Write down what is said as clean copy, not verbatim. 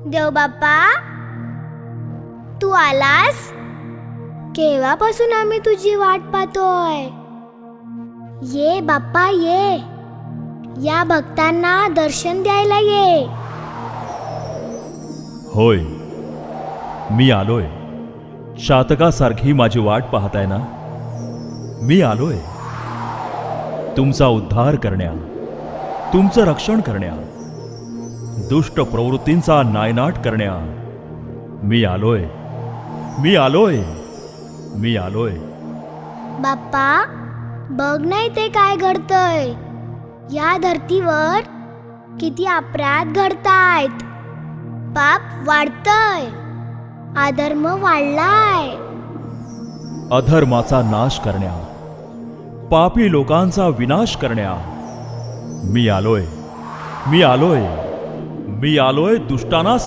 देवबाप्पा, तू आलास? केव्हापासून आम्ही तुझी वाट पाहतोय. ये बाप्पा ये, या भक्तांना दर्शन द्यायला ये. होय, मी आलोय. शातकासारखी माझी वाट पाहताय ना? मी आलोय तुमचा उद्धार करण्या, तुमचं रक्षण करण्या, दुष्ट प्रवृत्तींचा नायनाट करण्या. मी आलोय, मी आलोय, मी आलोय. बाप्पा, बघ नाही ते काय घडतंय. या धर्तीवर किती अपराध घडतायत. पाप वाढतंय, अधर्म वाढलाय. अधर्माचा नाश करण्या, पापी लोकांचा विनाश करण्या. मी आलोय, मी आलोय, मी आलोय दुष्टांना